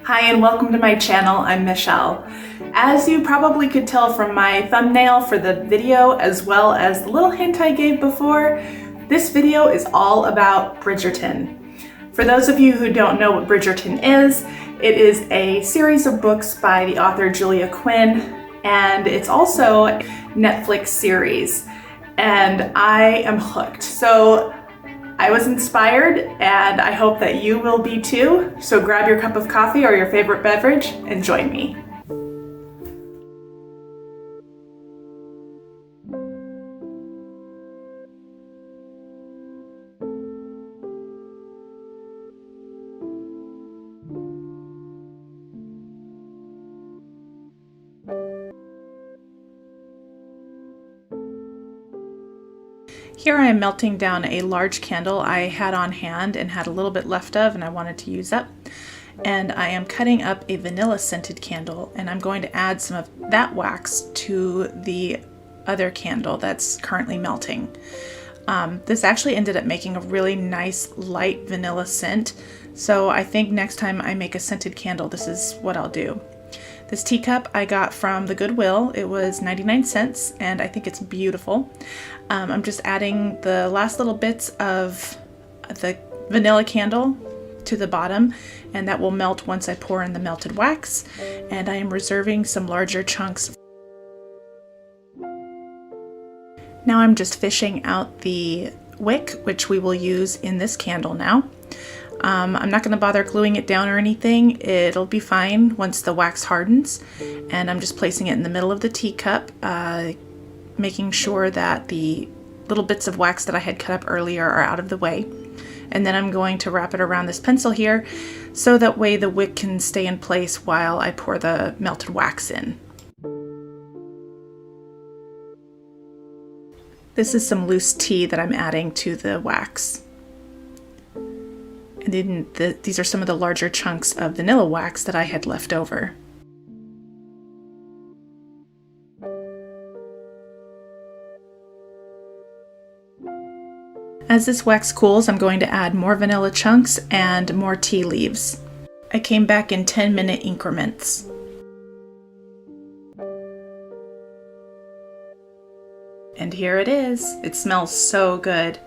Hi and welcome to my channel. I'm Michelle. As you probably could tell from my thumbnail for the video as well as the little hint I gave before, this video is all about Bridgerton. For those of you who don't know what Bridgerton is, it is a series of books by the author Julia Quinn, and it's also a Netflix series, and I am hooked. So I was inspired, and I hope that you will be too. So grab your cup of coffee or your favorite beverage and join me. Here I am melting down a large candle I had on hand and had a little bit left of and I wanted to use up. And I am cutting up a vanilla scented candle, and I'm going to add some of that wax to the other candle that's currently melting. This actually ended up making a really nice light vanilla scent. So I think next time I make a scented candle, this is what I'll do. This teacup I got from the Goodwill. It was 99 cents and I think it's beautiful. I'm just adding the last little bits of the vanilla candle to the bottom, and that will melt once I pour in the melted wax. And I am reserving some larger chunks. Now I'm just fishing out the wick, which we will use in this candle now. I'm not going to bother gluing it down or anything. It'll be fine once the wax hardens. And I'm just placing it in the middle of the teacup, making sure that the little bits of wax that I had cut up earlier are out of the way. And then I'm going to wrap it around this pencil here, so that way the wick can stay in place while I pour the melted wax in. This is some loose tea that I'm adding to the wax. And then these are some of the larger chunks of vanilla wax that I had left over. As this wax cools, I'm going to add more vanilla chunks and more tea leaves. I came back in 10-minute increments. And here it is. It smells so good.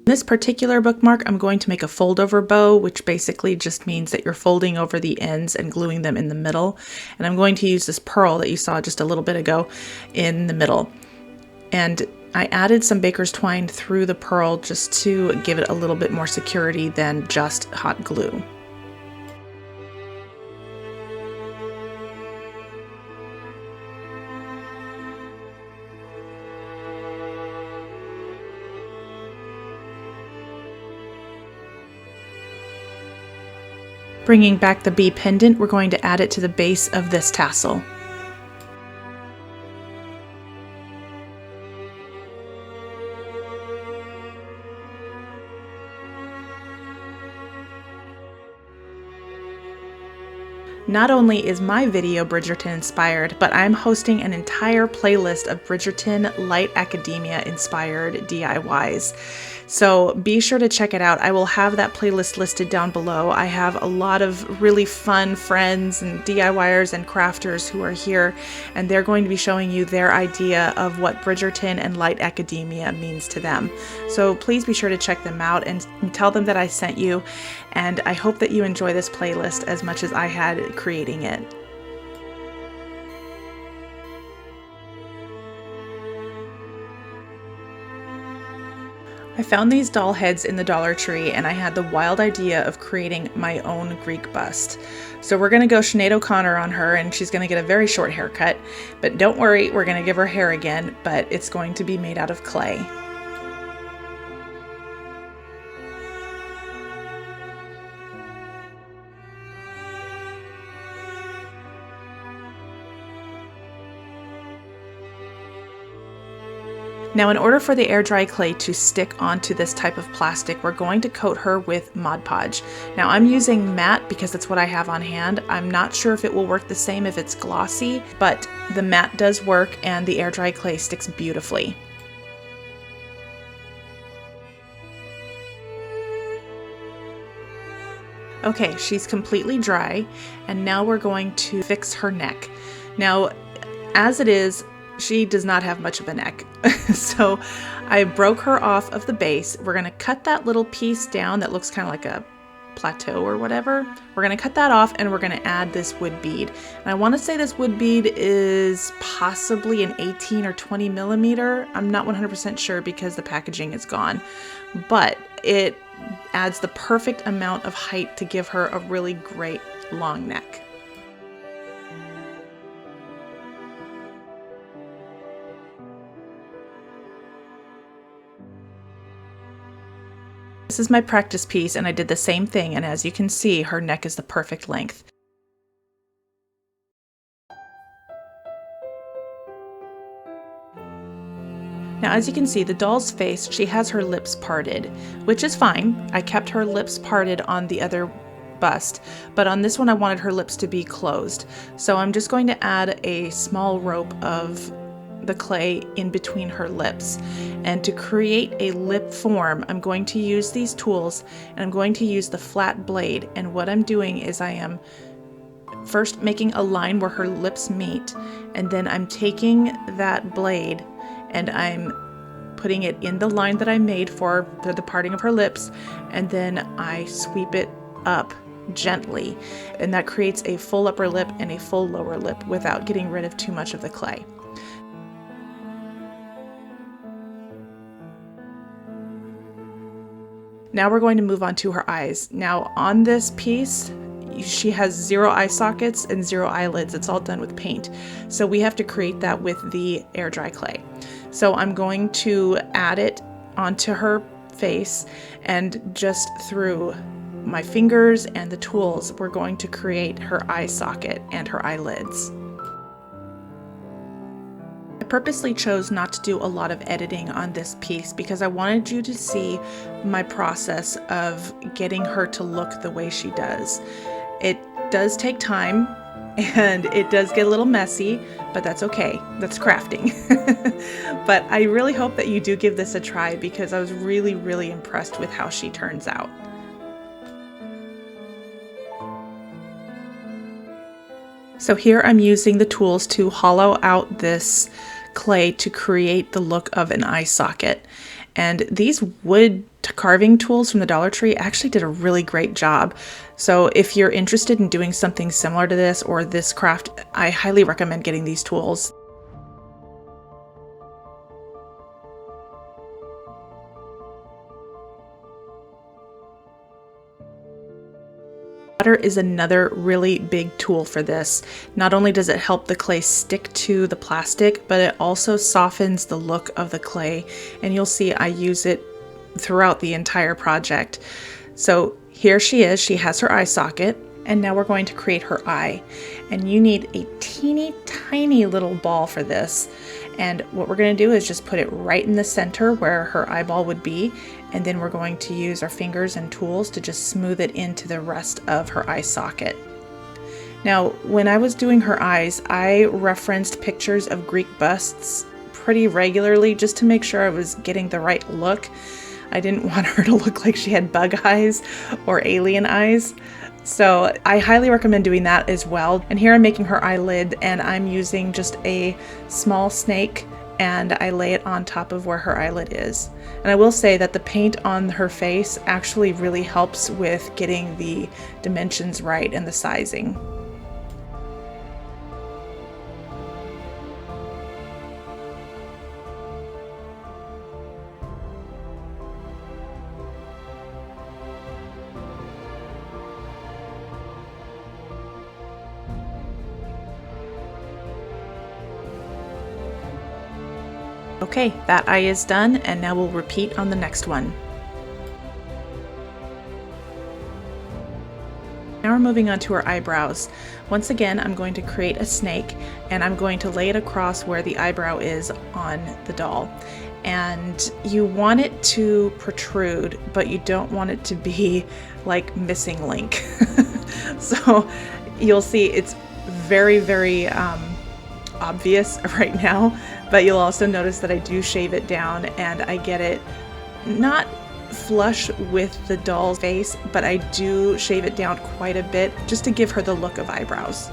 This particular bookmark, I'm going to make a fold over bow, which basically just means that you're folding over the ends and gluing them in the middle. And I'm going to use this pearl that you saw just a little bit ago in the middle. And I added some baker's twine through the pearl just to give it a little bit more security than just hot glue. Bringing back the bee pendant, we're going to add it to the base of this tassel. Not only is my video Bridgerton inspired, but I'm hosting an entire playlist of Bridgerton-Light Academia inspired DIYs. So be sure to check it out. I will have that playlist listed down below. I have a lot of really fun friends and DIYers and crafters who are here, and they're going to be showing you their idea of what Bridgerton and Light Academia means to them. So please be sure to check them out and tell them that I sent you, and I hope that you enjoy this playlist as much as I had creating it. I found these doll heads in the Dollar Tree, and I had the wild idea of creating my own Greek bust. So we're going to go Sinead O'Connor on her, and she's going to get a very short haircut. But don't worry, we're going to give her hair again, but it's going to be made out of clay. Now, in order for the air dry clay to stick onto this type of plastic, we're going to coat her with Mod Podge. Now, I'm using matte because that's what I have on hand. I'm not sure if it will work the same if it's glossy, but the matte does work and the air dry clay sticks beautifully. Okay, she's completely dry, and now we're going to fix her neck. Now, as it is, she does not have much of a neck. So I broke her off of the base. We're going to cut that little piece down that looks kind of like a plateau or whatever. We're going to cut that off, and we're going to add this wood bead. And I want to say this wood bead is possibly an 18 or 20 millimeter. I'm not 100% sure because the packaging is gone, but it adds the perfect amount of height to give her a really great long neck. This is my practice piece, and I did the same thing, and as you can see, her neck is the perfect length. Now, as you can see, the doll's face, she has her lips parted, which is fine. I kept her lips parted on the other bust, but on this one I wanted her lips to be closed. So I'm just going to add a small rope of the clay in between her lips. And to create a lip form, I'm going to use these tools, and I'm going to use the flat blade. And what I'm doing is I am first making a line where her lips meet, and then I'm taking that blade and I'm putting it in the line that I made for the parting of her lips, and then I sweep it up gently, and that creates a full upper lip and a full lower lip without getting rid of too much of the clay. Now we're going to move on to her eyes. Now on this piece, she has 0 eye sockets and 0 eyelids. It's all done with paint. So we have to create that with the air dry clay. So I'm going to add it onto her face, and just through my fingers and the tools, we're going to create her eye socket and her eyelids. I purposely chose not to do a lot of editing on this piece because I wanted you to see my process of getting her to look the way she does. It does take time and it does get a little messy, but that's okay. That's crafting. But I really hope that you do give this a try because I was really, really impressed with how she turns out. So here I'm using the tools to hollow out this clay to create the look of an eye socket. And these wood carving tools from the Dollar Tree actually did a really great job. So if you're interested in doing something similar to this or this craft, I highly recommend getting these tools. Water is another really big tool for this. Not only does it help the clay stick to the plastic, but it also softens the look of the clay. And you'll see I use it throughout the entire project. So here she is, she has her eye socket, and now we're going to create her eye. And you need a teeny tiny little ball for this. And what we're going to do is just put it right in the center where her eyeball would be. And then we're going to use our fingers and tools to just smooth it into the rest of her eye socket. Now, when I was doing her eyes, I referenced pictures of Greek busts pretty regularly just to make sure I was getting the right look. I didn't want her to look like she had bug eyes or alien eyes. So I highly recommend doing that as well. And here I'm making her eyelid, and I'm using just a small snake, and I lay it on top of where her eyelid is. And I will say that the paint on her face actually really helps with getting the dimensions right and the sizing. Okay, that eye is done, and now we'll repeat on the next one. Now we're moving on to our eyebrows. Once again, I'm going to create a snake, and I'm going to lay it across where the eyebrow is on the doll. And you want it to protrude, but you don't want it to be like missing link. So you'll see it's very obvious right now, but you'll also notice that I do shave it down, and I get it not flush with the doll's face, but I do shave it down quite a bit just to give her the look of eyebrows.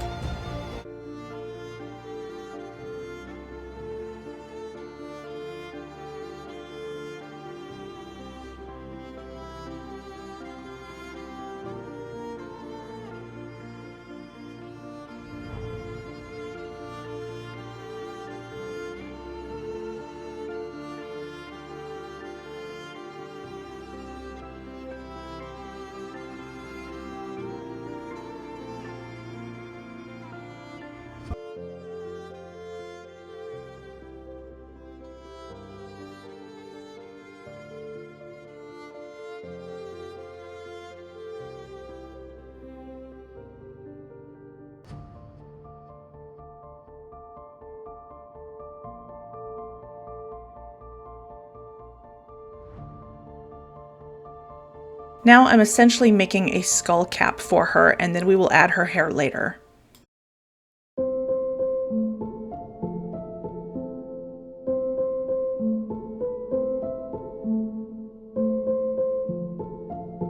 Now I'm essentially making a skull cap for her, and then we will add her hair later.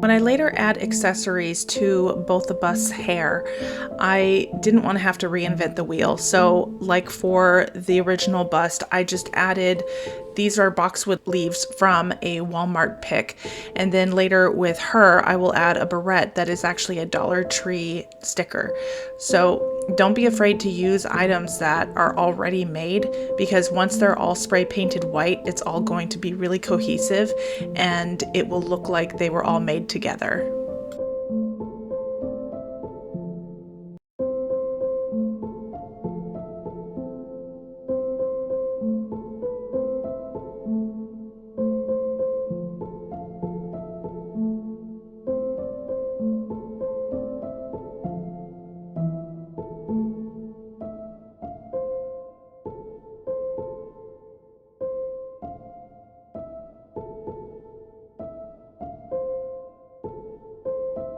When I later add accessories to both the bust's hair, I didn't want to have to reinvent the wheel. So like for the original bust, I just added, these are boxwood leaves from a Walmart pick. And then later with her, I will add a barrette that is actually a Dollar Tree sticker. So don't be afraid to use items that are already made, because once they're all spray painted white, it's all going to be really cohesive and it will look like they were all made together.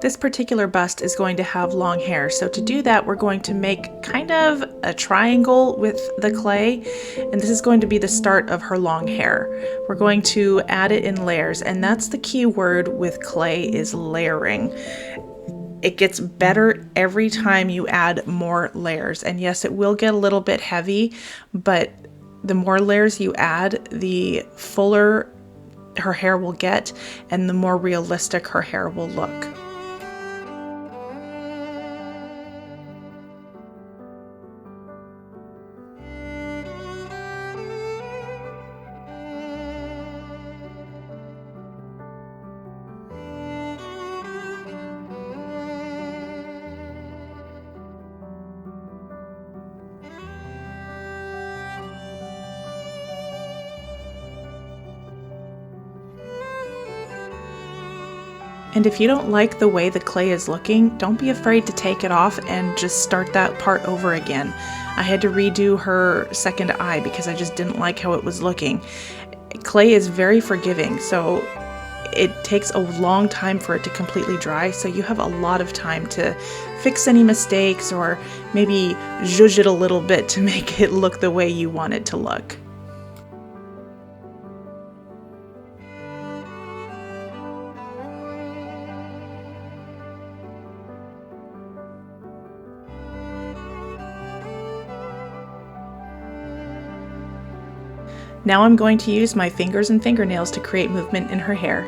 This particular bust is going to have long hair, so to do that we're going to make kind of a triangle with the clay, and this is going to be the start of her long hair. We're going to add it in layers, and that's the key word with clay, is layering. It gets better every time you add more layers, and yes, it will get a little bit heavy, but the more layers you add, the fuller her hair will get and the more realistic her hair will look. And if you don't like the way the clay is looking, don't be afraid to take it off and just start that part over again. I had to redo her second eye because I just didn't like how it was looking. Clay is very forgiving, so it takes a long time for it to completely dry, so you have a lot of time to fix any mistakes or maybe zhuzh it a little bit to make it look the way you want it to look. Now I'm going to use my fingers and fingernails to create movement in her hair.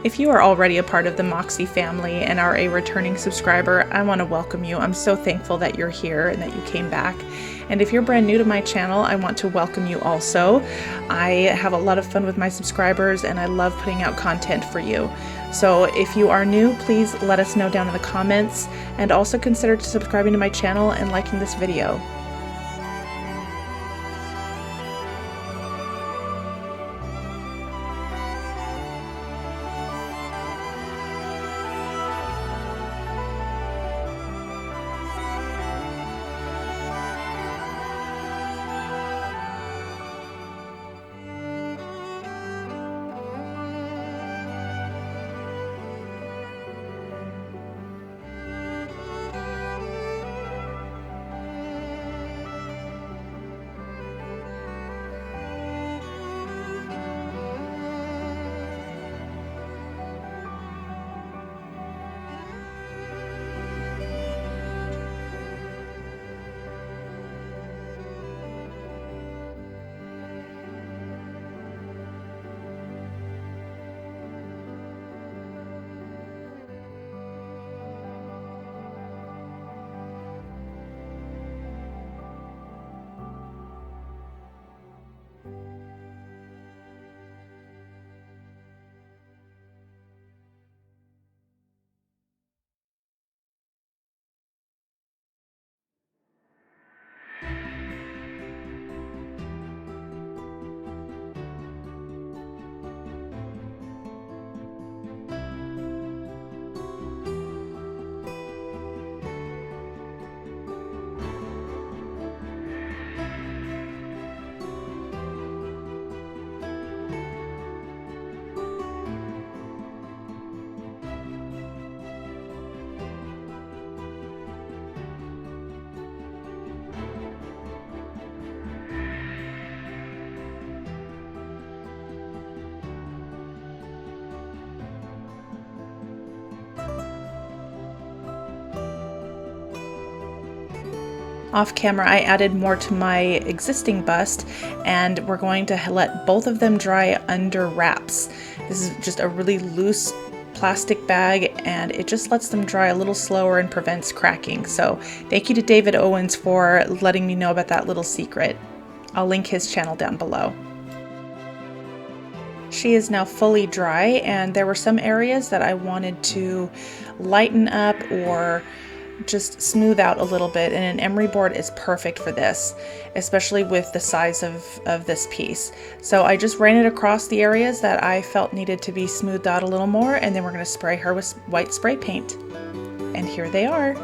If you are already a part of the Moxie family and are a returning subscriber, I want to welcome you. I'm so thankful that you're here and that you came back. And if you're brand new to my channel, I want to welcome you also. I have a lot of fun with my subscribers and I love putting out content for you. So if you are new, please let us know down in the comments, and also consider subscribing to my channel and liking this video. Off camera, I added more to my existing bust, and we're going to let both of them dry under wraps. This is just a really loose plastic bag, and it just lets them dry a little slower and prevents cracking. So thank you to David Owens for letting me know about that little secret. I'll link his channel down below. She is now fully dry, and there were some areas that I wanted to lighten up or just smooth out a little bit, and an emery board is perfect for this, especially with the size of this piece. So I just ran it across the areas that I felt needed to be smoothed out a little more, and then we're going to spray her with white spray paint. And here they are.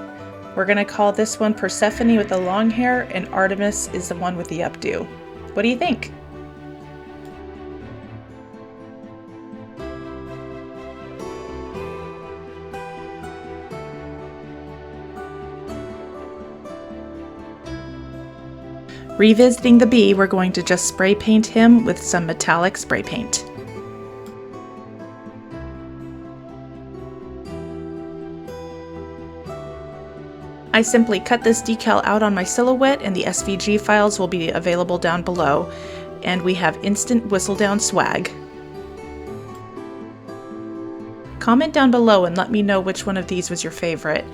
We're going to call this one Persephone with the long hair, and Artemis is the one with the updo. What do you think? Revisiting the bee, we're going to just spray paint him with some metallic spray paint. I simply cut this decal out on my silhouette, and the SVG files will be available down below. And we have instant whistle down swag. Comment down below and let me know which one of these was your favorite.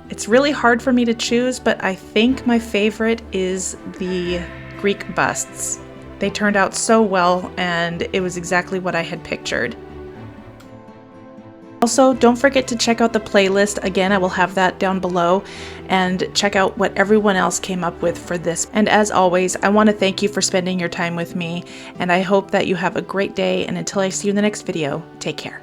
It's really hard for me to choose, but I think my favorite is the Greek busts. They turned out so well, and it was exactly what I had pictured. Also, don't forget to check out the playlist. Again, I will have that down below, and check out what everyone else came up with for this. And as always, I want to thank you for spending your time with me, and I hope that you have a great day, and until I see you in the next video, take care.